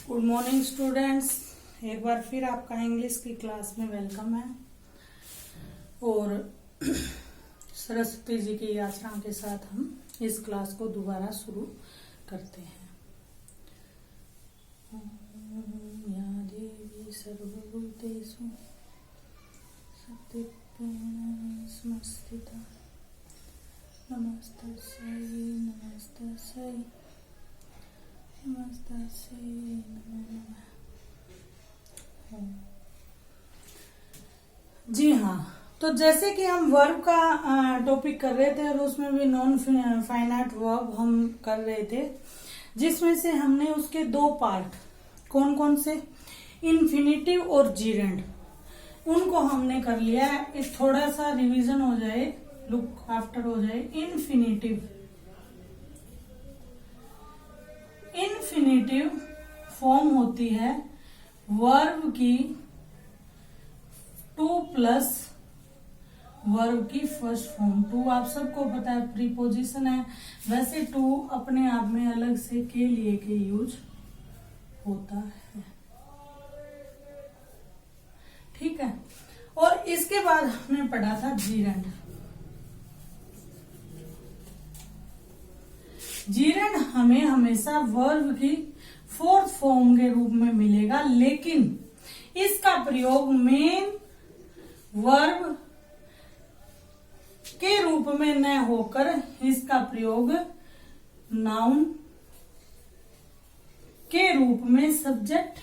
Good morning students. एक बार फिर आपका इंग्लिश की क्लास में वेलकम है और सरस्वती जी की याचना के साथ हम इस क्लास को दोबारा शुरू करते हैं। ओम या देवी सर्वभूतेषु शक्तिरूपेण संस्थिता नमस्तस्यै नमस्तस्यै नमस्तस्यै नमो नमः। जी हाँ, तो जैसे कि हम वर्ब का टॉपिक कर रहे थे और उसमें भी नॉन फाइनाइट वर्ब हम कर रहे थे, जिसमें से हमने उसके दो पार्ट कौन कौन से, इन्फिनिटिव और जीरेंड, उनको हमने कर लिया है। इस थोड़ा सा रिवीजन हो जाए, लुक आफ्टर हो जाए। इन्फिनिटिव फॉर्म होती है वर्ब की 2 प्लस वर्ब की फर्स्ट फॉर्म। 2 आप सबको पता है प्रीपोजिशन है, वैसे 2 अपने आप में अलग से के लिए के यूज होता है, ठीक है। और इसके बाद हमने पढ़ा था जीरेंड। जीरेंड हमें हमेशा वर्ब की 4th फॉर्म के रूप में मिलेगा, लेकिन इसका प्रयोग मेन वर्ब के रूप में न होकर इसका प्रयोग नाउन के रूप में सब्जेक्ट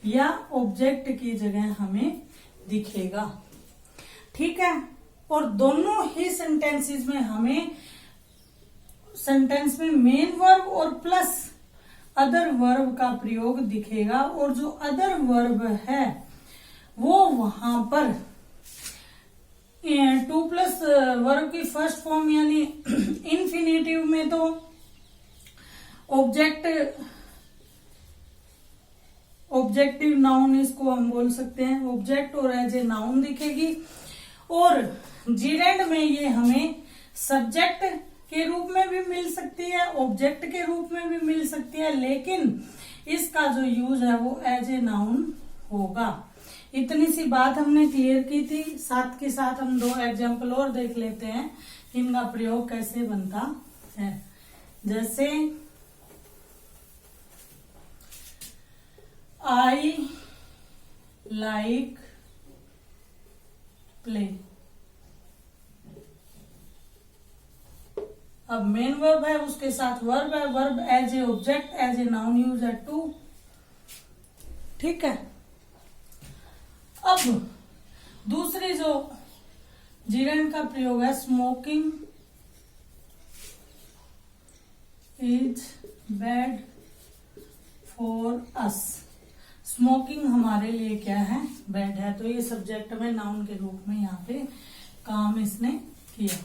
या ऑब्जेक्ट की जगह हमें दिखेगा, ठीक है। और दोनों ही सेंटेंसेस में हमें सेंटेंस में मेन वर्ब और प्लस अदर वर्ब का प्रयोग दिखेगा, और जो अदर वर्ब है वो वहां पर 2 प्लस वर्ब की फर्स्ट फॉर्म यानी इन्फिनिटिव में तो ऑब्जेक्टिव नाउन इसको हम बोल सकते हैं, ऑब्जेक्ट और एज ए नाउन दिखेगी। और जीरेंड में ये हमें सब्जेक्ट के रूप में भी मिल सकती है, ऑब्जेक्ट के रूप में भी मिल सकती है, लेकिन इसका जो यूज है वो एज ए नाउन होगा। इतनी सी बात हमने क्लियर की थी। साथ के साथ हम 2 एग्जाम्पल और देख लेते हैं कि इनका प्रयोग कैसे बनता है। जैसे आई लाइक प्ले। अब मेन वर्ब है, उसके साथ वर्ब है, verb as a object as a noun use है 2, ठीक है। अब दूसरी जो जीरेंड का प्रयोग है, smoking is bad for us. Smoking हमारे लिए क्या है, बैड है, तो ये सब्जेक्ट में नाउन के रूप में यहाँ पे काम इसने किया।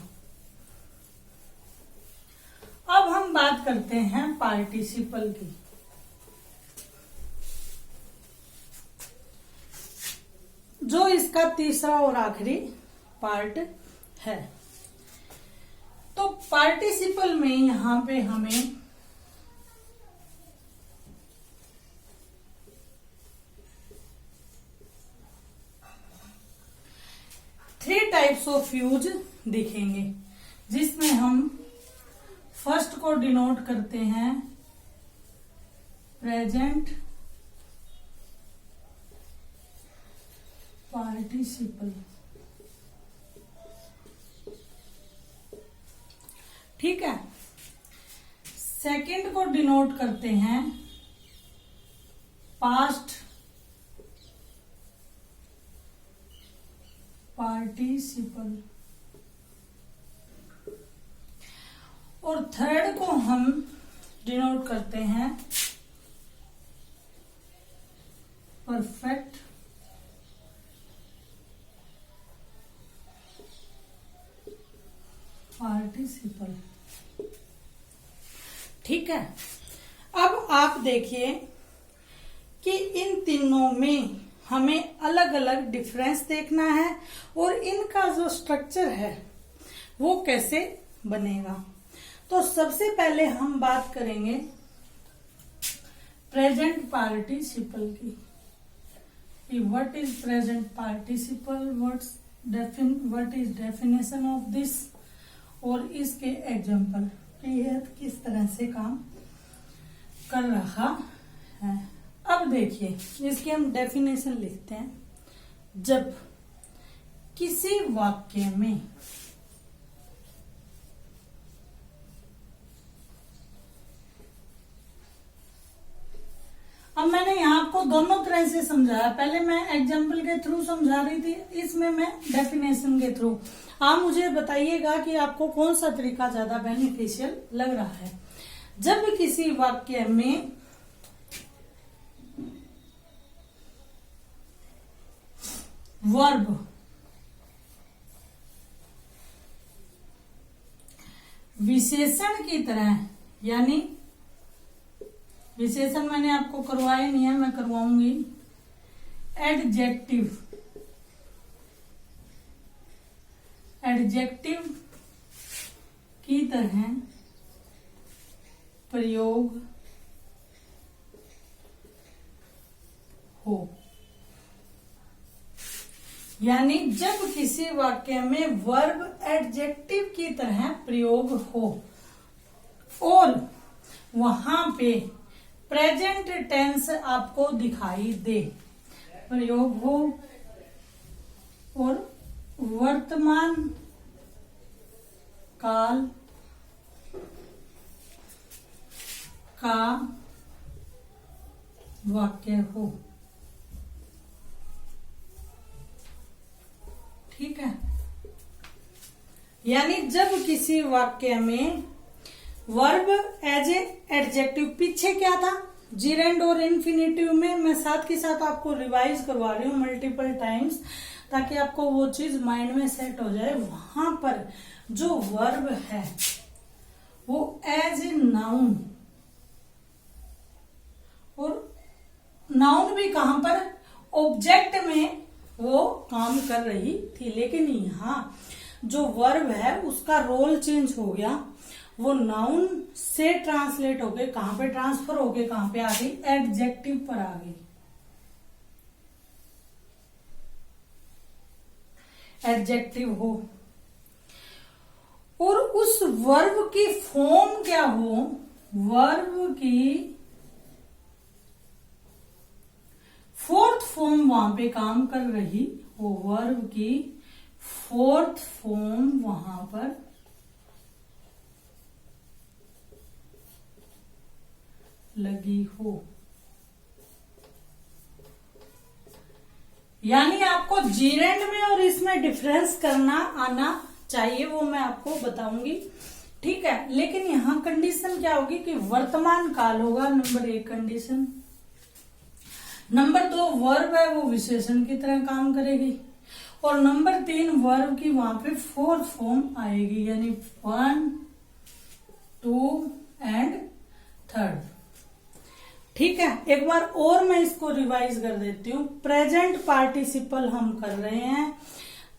अब हम बात करते हैं पार्टिसिपल की। जो इसका तीसरा और आखिरी पार्ट है। तो पार्टिसिपल में यहां पे हमें थ्री टाइप्स ऑफ यूज दिखेंगे, जिसमें हम फर्स्ट को डिनोट करते हैं प्रेजेंट पार्टिसिपल, ठीक है। सेकंड को डिनोट करते हैं पास्ट पार्टिसिपल, और थर्ड को हम डिनोट करते हैं परफेक्ट पार्टिसिपल, ठीक है। अब आप देखिए कि इन तीनों में हमें अलग अलग डिफरेंस देखना है और इनका जो स्ट्रक्चर है वो कैसे बनेगा। तो सबसे पहले हम बात करेंगे प्रेजेंट पार्टिसिपल की, what is present participle, what is definition of this, और इसके एग्जाम्पल ये किस तरह से काम कर रहा है। अब देखिए इसकी हम डेफिनेशन लिखते हैं। जब किसी वाक्य में अब मैंने यहाँ आपको दोनों तरह से समझाया, पहले मैं एग्जाम्पल के थ्रू समझा रही थी, इसमें मैं डेफिनेशन के थ्रू। आप मुझे बताइएगा कि आपको कौन सा तरीका ज्यादा बेनिफिशियल लग रहा है। जब किसी वाक्य में वर्ब विशेषण की तरह, यानी विशेषण मैंने आपको करवाया नहीं है, मैं करवाऊंगी, एडजेक्टिव की तरह प्रयोग हो, यानी जब किसी वाक्य में वर्ब एडजेक्टिव की तरह प्रयोग हो और वहां पे प्रेजेंट टेंस आपको दिखाई दे, प्रयोग हो और वर्तमान काल का वाक्य हो। ठीक है, यानी जब किसी वाक्य में वर्ब एज ए एडजेक्टिव, पीछे क्या था जीरेंड और इन्फिनेटिव में, मैं साथ के साथ आपको रिवाइज करवा रही हूँ मल्टीपल टाइम्स ताकि आपको वो चीज माइंड में सेट हो जाए। वहां पर जो वर्ब है वो एज ए नाउन, और नाउन भी कहां पर, ऑब्जेक्ट में वो काम कर रही थी, लेकिन यहाँ जो वर्ब है उसका रोल चेंज हो गया, वो नाउन से ट्रांसलेट होके कहां पे ट्रांसफर होके कहां पे आ गई, एडजेक्टिव पर आ गई। एडजेक्टिव हो और उस वर्ब की फॉर्म क्या हो, वर्ब की फोर्थ फॉर्म वहां पे काम कर रही हो, वर्ब की फोर्थ फॉर्म वहां पर लगी हो, यानी आपको जीरेंड में और इसमें डिफरेंस करना आना चाहिए, वो मैं आपको बताऊंगी। ठीक है, लेकिन यहां कंडीशन क्या होगी कि वर्तमान काल होगा, नंबर 1 कंडीशन। नंबर 2 वर्ब है वो विशेषण की तरह काम करेगी, और नंबर 3 वर्ब की वहां पे फोर्थ फॉर्म आएगी, यानी 1, 2 एंड 3rd। ठीक है, एक बार और मैं इसको रिवाइज कर देती हूँ। प्रेजेंट पार्टिसिपल हम कर रहे हैं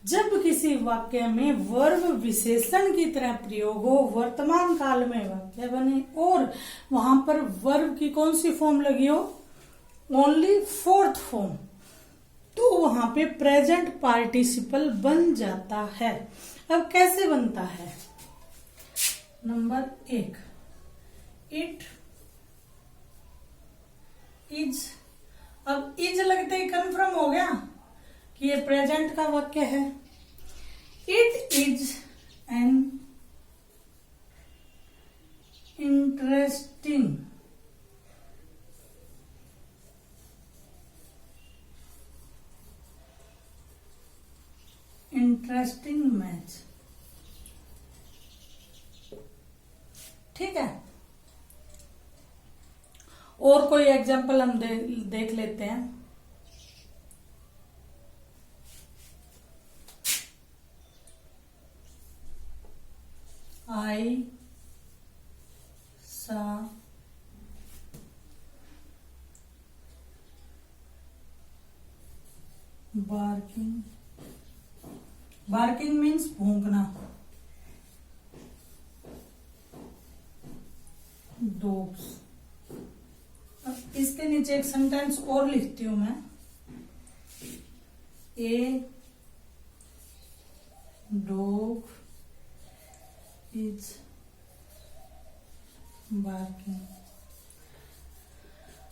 जब किसी वाक्य में वर्ब विशेषण की तरह प्रयोग हो, वर्तमान काल में वाक्य बने और वहां पर वर्ब की कौन सी फॉर्म लगी हो, ओनली फोर्थ फॉर्म, तो वहां पे प्रेजेंट पार्टिसिपल बन जाता है। अब कैसे बनता है, नंबर 1 इट इज, अब इज लगते ही कंफर्म हो गया कि ये प्रेजेंट का वाक्य है। It is an interesting match. ठीक है, और कोई एग्जांपल हम देख लेते हैं। आई सा बार्किंग, बार्किंग मीन्स भौंकना, डॉग्स। इसके नीचे एक सेंटेंस और लिखती हूं मैं, ए डॉग इज बार्किंग।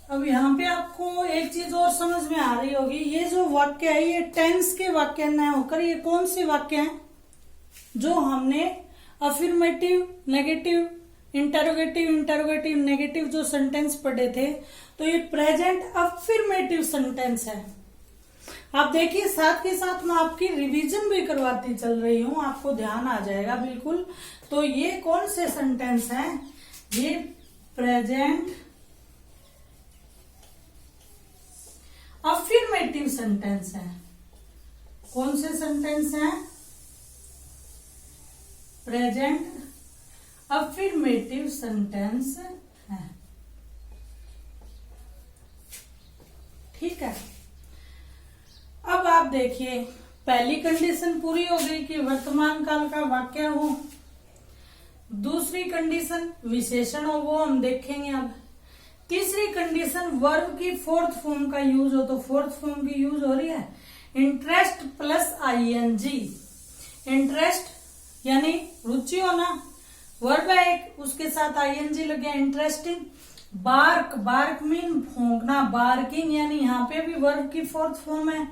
अब यहाँ पे आपको एक चीज और समझ में आ रही होगी, ये जो वाक्य है ये टेंस के वाक्य न होकर ये कौन से वाक्य हैं? जो हमने अफर्मेटिव, नेगेटिव, इंटरोगेटिव, नेगेटिव जो सेंटेंस पढ़े थे, तो ये प्रेजेंट अफर्मेटिव सेंटेंस है। आप देखिए, साथ के साथ मैं आपकी रिवीजन भी करवाती चल रही हूं, आपको ध्यान आ जाएगा बिल्कुल। तो ये कौन से सेंटेंस हैं? ये प्रेजेंट अफर्मेटिव सेंटेंस है। कौन से सेंटेंस हैं? प्रेजेंट अफर्मेटिव सेंटेंस है। ठीक है, अब आप देखिए, पहली कंडीशन पूरी हो गई कि वर्तमान काल का वाक्य हो। दूसरी कंडीशन विशेषण हो, वो हम देखेंगे अब। तीसरी कंडीशन वर्ब की फोर्थ फॉर्म का यूज हो, तो फोर्थ फॉर्म की यूज हो रही है इंटरेस्ट प्लस आईएनजी। इंटरेस्ट यानी रुचि होना, वर्ब है एक, उसके साथ आईएनजी लग गया, इंटरेस्टिंग। बार्क, बार्क मीन भौंकना, बार्किंग यानी यहाँ पे भी वर्ब की फोर्थ फॉर्म है,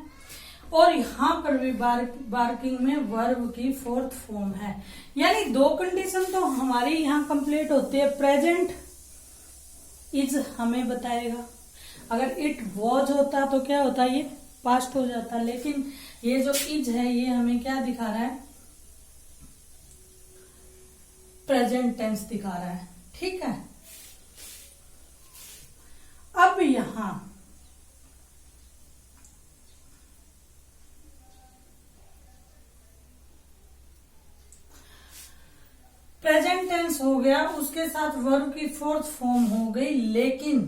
और यहाँ पर भी बार्किंग में वर्ब की फोर्थ फॉर्म है। यानी दो कंडीशन तो हमारी यहाँ कंप्लीट होती है। प्रेजेंट इज हमें बताएगा, अगर इट वॉज होता तो क्या होता, ये पास्ट हो जाता, लेकिन ये जो इज है ये हमें क्या दिखा रहा है? प्रेजेंट टेंस दिखा रहा है। ठीक है, अब यहां प्रेजेंट टेंस हो गया, उसके साथ वर्ब की फोर्थ फॉर्म हो गई, लेकिन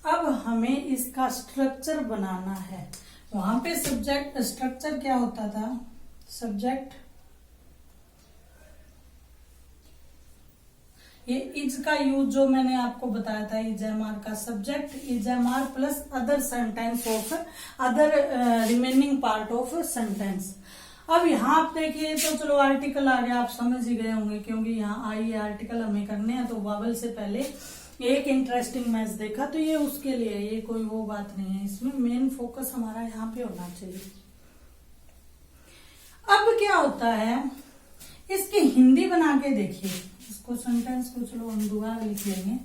अब हमें इसका स्ट्रक्चर बनाना है। वहां पे सब्जेक्ट स्ट्रक्चर क्या होता था? सब्जेक्ट, ये इज का यूज जो मैंने आपको बताया था, इज एम आर का subject, is am are plus other sentence of other remaining part of sentence. अब यहाँ आप देखिए, तो चलो आर्टिकल आ गया, आप समझ ही गए होंगे, क्योंकि यहाँ आई आर्टिकल हमें करने हैं। तो वावल से पहले एक इंटरेस्टिंग मैच देखा, तो ये उसके लिए, ये कोई वो बात नहीं है, इसमें मेन फोकस हमारा यहाँ पे होना चाहिए। अब क्या होता है, इसकी हिंदी बना के देखिए, इसको सेंटेंस को चलो हम दोबारा लिख लेंगे।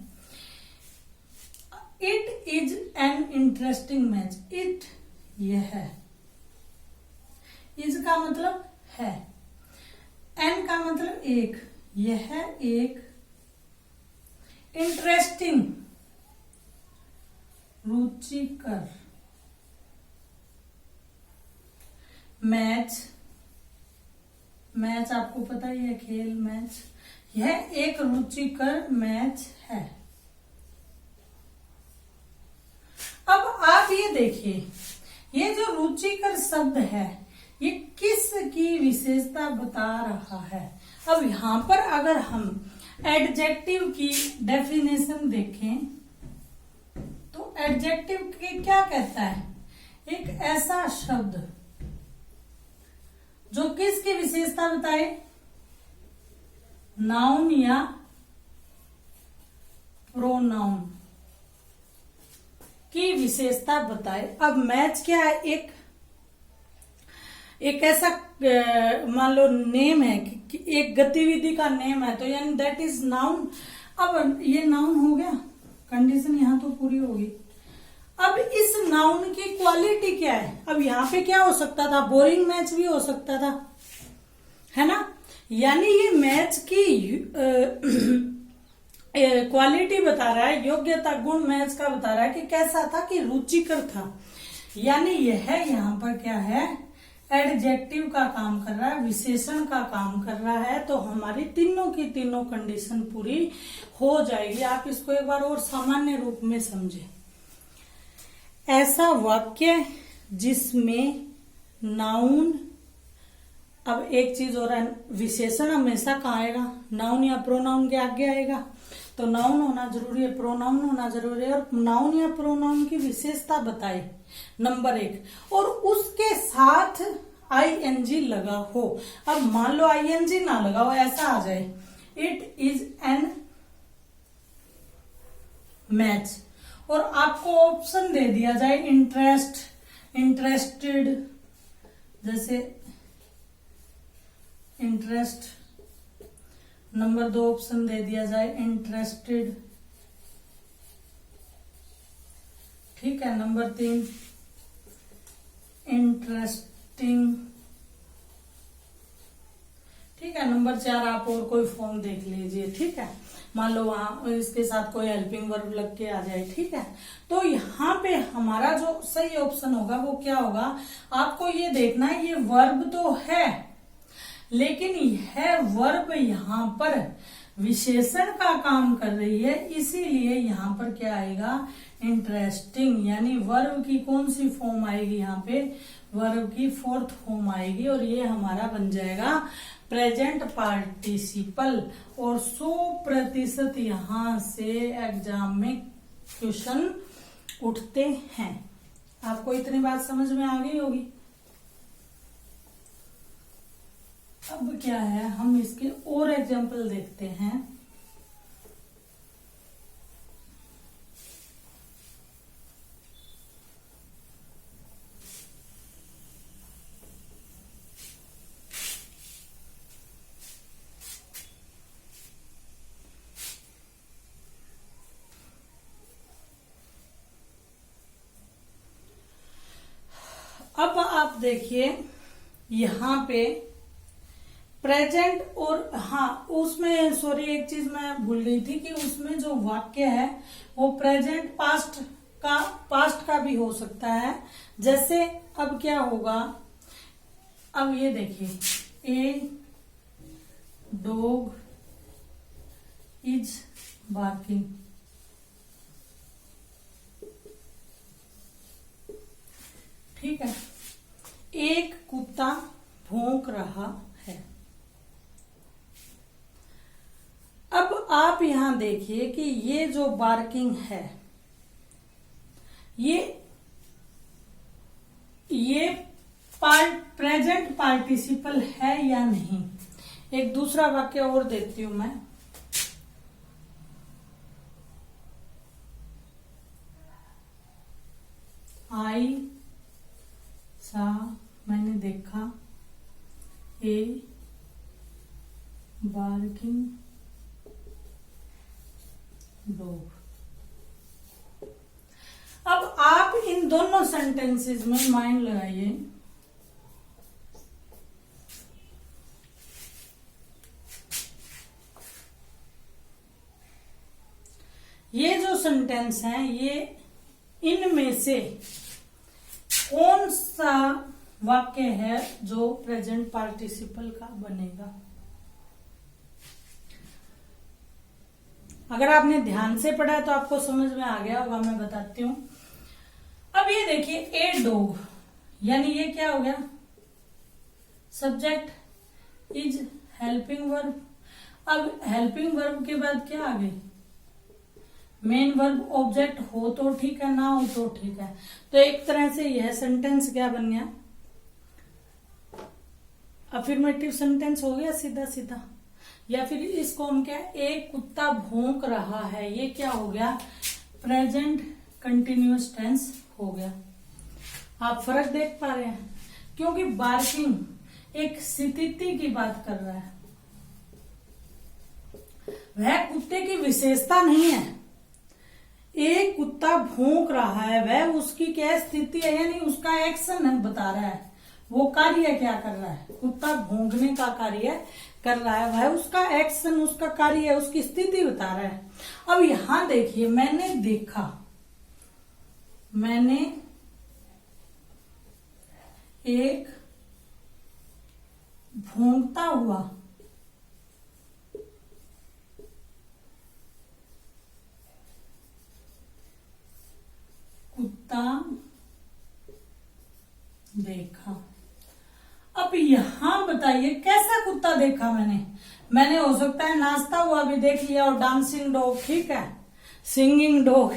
It is an interesting match. It ये है, इज का मतलब है, एन का मतलब एक, यह है एक इंटरेस्टिंग, रुचिकर, मैच, मैच आपको पता ही है, खेल, मैच, यह एक रुचिकर मैच है। अब आप ये देखिए, ये जो रुचिकर शब्द है ये किस की विशेषता बता रहा है? अब यहां पर अगर हम एडजेक्टिव की डेफिनेशन देखें तो एडजेक्टिव के क्या कहता है? एक ऐसा शब्द जो किसकी विशेषता बताए? नाउन या प्रोनाउन की विशेषता बताए। अब मैच क्या है? एक ऐसा मान लो नेम है कि एक गतिविधि का नेम है, तो यानी दैट इज नाउन। अब ये नाउन हो गया, कंडीशन यहां तो पूरी होगी। अब इस नाउन की क्वालिटी क्या है? अब यहाँ पे क्या हो सकता था? बोरिंग मैच भी हो सकता था, है ना? यानी ये मैच की क्वालिटी बता रहा है, योग्यता, गुण मैच का बता रहा है कि कैसा था, कि रुचिकर था। यानी यह यहाँ पर क्या है? एडजेक्टिव का काम कर रहा है, विशेषण का काम कर रहा है। तो हमारी तीनों की तीनों कंडीशन पूरी हो जाएगी। आप इसको एक बार और सामान्य रूप में समझें। ऐसा वाक्य जिसमें नाउन, अब एक चीज और है, विशेषण हमेशा कहाँ आएगा? नाउन या प्रोनाउन के आगे आएगा। तो तो नाउन होना जरूरी है, प्रोनाउन होना जरूरी है, और नाउन या प्रोनाउन की विशेषता बताए नंबर 1, और उसके साथ आईएनजी लगा हो। अब मान लो आईएनजी ना लगा हो, ऐसा आ जाए इट इज एन मैच, और आपको ऑप्शन दे दिया जाए इंटरेस्ट, इंटरेस्टेड, जैसे इंटरेस्ट, नंबर 2 ऑप्शन दे दिया जाए इंटरेस्टेड, ठीक है, नंबर 3 इंटरेस्टिंग, ठीक है, नंबर 4 आप और कोई फॉर्म देख लीजिए, ठीक है, मान लो वहां इसके साथ कोई हेल्पिंग वर्ब लग के आ जाए, ठीक है। तो यहाँ पे हमारा जो सही ऑप्शन होगा वो क्या होगा, आपको ये देखना है, ये वर्ब तो है लेकिन यह वर्ब यहाँ पर विशेषण का काम कर रही है, इसीलिए यहाँ पर क्या आएगा, इंटरेस्टिंग, यानी वर्ब की कौन सी फॉर्म आएगी, यहाँ पे वर्ब की 4th फॉर्म आएगी, और ये हमारा बन जाएगा प्रेजेंट पार्टिसिपल, और 100% यहाँ से एग्जाम में क्वेश्चन उठते हैं। आपको इतनी बात समझ में आ गई होगी। अब क्या है, हम इसके और एग्जाम्पल देखते हैं। अब आप देखिए यहाँ पे प्रेजेंट, और हाँ उसमें सॉरी एक चीज मैं भूल गई थी कि उसमें जो वाक्य है वो प्रेजेंट पास्ट का भी हो सकता है। जैसे अब क्या होगा, अब ये देखिए, ए डॉग इज बार्किंग, ठीक है, एक कुत्ता भौंक रहा है। अब आप यहां देखिए कि ये जो बार्किंग है ये प्रेजेंट पार्टिसिपल है या नहीं। एक दूसरा वाक्य और देती हूं मैं, आई सा, मैंने देखा, ए बार्किंग डॉग। अब आप इन दोनों सेंटेंसेस में माइंड लगाइए, ये जो सेंटेंस है ये इनमें से कौन सा वाक्य है जो प्रेजेंट पार्टिसिपल का बनेगा। अगर आपने ध्यान से पढ़ा है तो आपको समझ में आ गया होगा, मैं बताती हूं। अब ये देखिए, ए डॉग, यानी ये क्या हो गया, सब्जेक्ट इज हेल्पिंग वर्ब। अब हेल्पिंग वर्ब के बाद क्या आ गई, मेन वर्ब, ऑब्जेक्ट हो तो ठीक है, ना हो तो ठीक है। तो एक तरह से यह सेंटेंस क्या बन गया, अफर्मेटिव सेंटेंस हो गया सीधा सीधा। या फिर इसको हम क्या, एक कुत्ता भौंक रहा है, ये क्या हो गया, प्रेजेंट कंटिन्यूअस टेंस हो गया। आप फर्क देख पा रहे हैं, क्योंकि बार्किंग एक स्थिति की बात कर रहा है, वह कुत्ते की विशेषता नहीं है। एक कुत्ता भौंक रहा है, वह उसकी क्या स्थिति है, यानी उसका एक्शन है, बता रहा है, वो कार्य क्या कर रहा है, कुत्ता भौंकने का कार्य कर रहा है, वह उसका एक्शन, उसका कार्य है, उसकी स्थिति बता रहा है। अब यहां देखिए, मैंने देखा, मैंने एक भौंकता हुआ कुत्ता देखा। अब यहां बताइए कैसा कुत्ता देखा मैंने हो सकता है नाचता हुआ भी देख लिया और डांसिंग डॉग, ठीक है, सिंगिंग डॉग।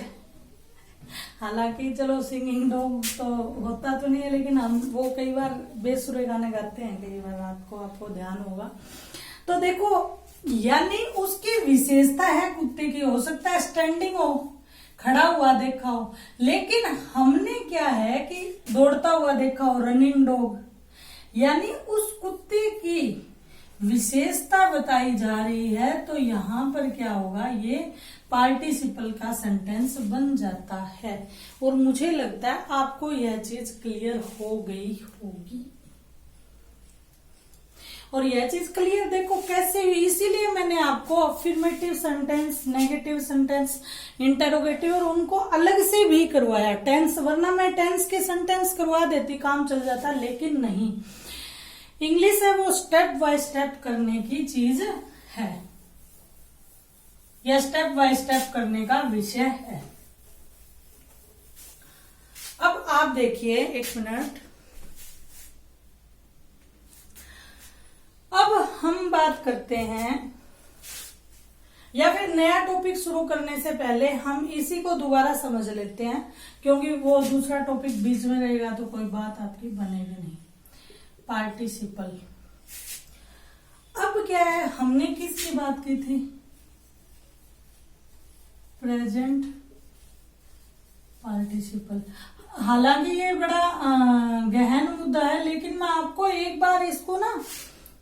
हालांकि चलो सिंगिंग डॉग तो होता तो नहीं है, लेकिन हम वो कई बार बेसुरे गाने गाते हैं कई बार, आपको ध्यान होगा। तो देखो, यानी उसकी विशेषता है कुत्ते की, हो सकता है स्टैंडिंग हो, खड़ा हुआ देखा हो, लेकिन हमने क्या है कि दौड़ता हुआ देखा हो, रनिंग डॉग। यानी उस कुत्ते की विशेषता बताई जा रही है, तो यहां पर क्या होगा, ये पार्टिसिपल का सेंटेंस बन जाता है। और मुझे लगता है आपको यह चीज क्लियर हो गई होगी। और यह चीज क्लियर देखो कैसे हुई, इसीलिए मैंने आपको affirmative sentence, negative sentence, interrogative और उनको अलग से भी करवाया टेंस, वरना मैं टेंस के सेंटेंस करवा देती, काम चल जाता, लेकिन नहीं। इंग्लिश है वो स्टेप बाय स्टेप करने की चीज है, यह स्टेप बाय स्टेप करने का विषय है। अब आप देखिए, एक मिनट, अब हम बात करते हैं, या फिर नया टॉपिक शुरू करने से पहले हम इसी को दोबारा समझ लेते हैं, क्योंकि वो दूसरा टॉपिक बीच में रहेगा तो कोई बात आपकी बनेगी नहीं। पार्टिसिपल, अब क्या है, हमने किसकी बात की थी, प्रेजेंट पार्टिसिपल। हालांकि ये बड़ा गहन मुद्दा है, लेकिन मैं आपको एक बार इसको ना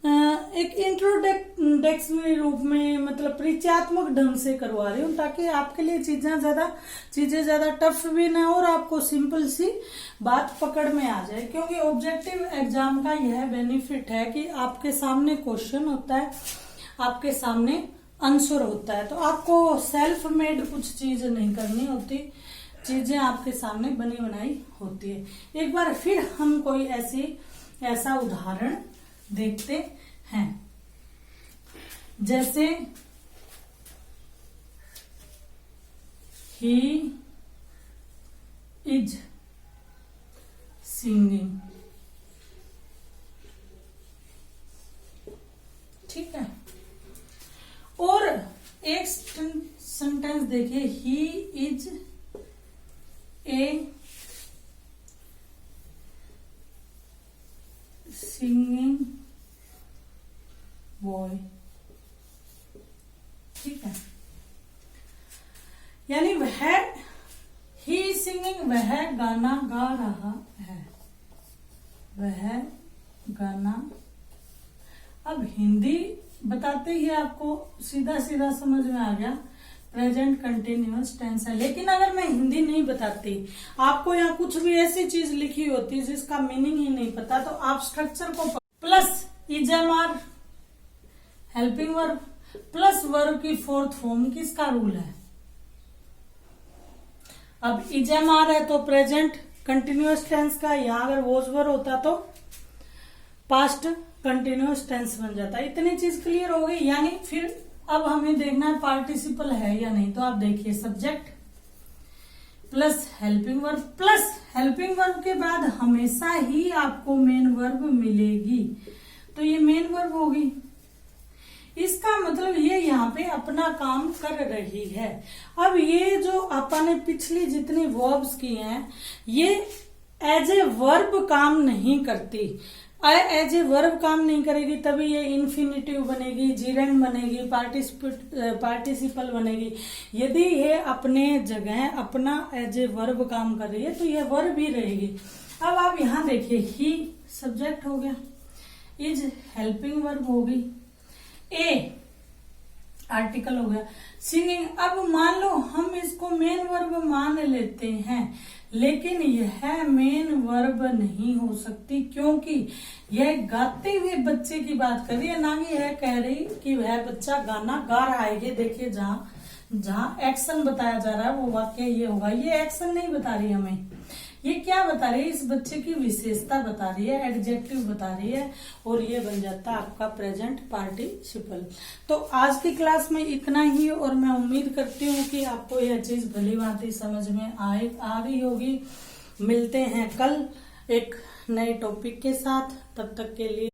एक इंट्रोडक्टरी रूप में, मतलब परिचयात्मक ढंग से करवा रही हूँ, ताकि आपके लिए चीजें ज्यादा टफ भी ना हो और आपको सिंपल सी बात पकड़ में आ जाए। क्योंकि ऑब्जेक्टिव एग्जाम का यह बेनिफिट है कि आपके सामने क्वेश्चन होता है, आपके सामने आंसर होता है, तो आपको सेल्फ मेड कुछ चीज नहीं करनी होती, चीजें आपके सामने बनी बनाई होती है। एक बार फिर हम कोई ऐसा उदाहरण देखते हैं, जैसे ही इज सिंगिंग, ठीक है। और एक सेंटेंस देखिए, he is A singing boy, ठीक है। यानी वह, ही सिंगिंग, वह गाना गा रहा है, वह गाना। अब हिंदी बताते ही आपको सीधा सीधा समझ में आ गया, प्रेजेंट कंटिन्यूअस टेंस है। लेकिन अगर मैं हिंदी नहीं बताती, आपको यहाँ कुछ भी ऐसी चीज लिखी होती जिसका मीनिंग ही नहीं पता, तो आप स्ट्रक्चर को plus is am are helping verb plus verb की फोर्थ फॉर्म, किसका रूल है। अब इजएमआर है तो प्रेजेंट कंटिन्यूअस टेंस का, यहाँ अगर वॉज वर्ब होता तो पास्ट कंटिन्यूअस टेंस बन जाता। इतनी चीज क्लियर हो गई। यानी फिर अब हमें देखना है पार्टिसिपल है या नहीं। तो आप देखिए, subject plus helping verb, plus helping verb के बाद हमेशा ही आपको मेन वर्ब मिलेगी, तो ये मेन वर्ब होगी। इसका मतलब ये यहाँ पे अपना काम कर रही है। अब ये जो अपन ने पिछली जितनी वर्ब्स की हैं, ये एज ए वर्ब काम नहीं करती। एज ए वर्ब काम नहीं करेगी तभी ये इन्फिनिटिव बनेगी, जीरेंड बनेगी, पार्टिसिपल बनेगी। यदि ये अपने जगह अपना एज ए वर्ब काम कर रही है तो ये वर्ब ही रहेगी। अब आप यहाँ देखिए, ही सब्जेक्ट हो गया, इज हेल्पिंग वर्ब हो गई, ए आर्टिकल हो गया, सिंगिंग। अब मान लो हम इसको मेन वर्ब मान लेते हैं, लेकिन यह मेन वर्ब नहीं हो सकती, क्योंकि यह गाते हुए बच्चे की बात कर रही है, ना कि यह कह रही कि वह बच्चा गाना गा रहा है। ये देखिए, जहां एक्शन बताया जा रहा है वो वाक्य ये होगा। ये एक्शन नहीं बता रही हमें, ये क्या बता रही है, इस बच्चे की विशेषता बता रही है, एडजेक्टिव बता रही है, और ये बन जाता है आपका प्रेजेंट पार्टिसिपल। तो आज की क्लास में इतना ही, और मैं उम्मीद करती हूँ कि आपको यह चीज भली भांति समझ में आ गई होगी। मिलते हैं कल एक नए टॉपिक के साथ, तब तक के लिए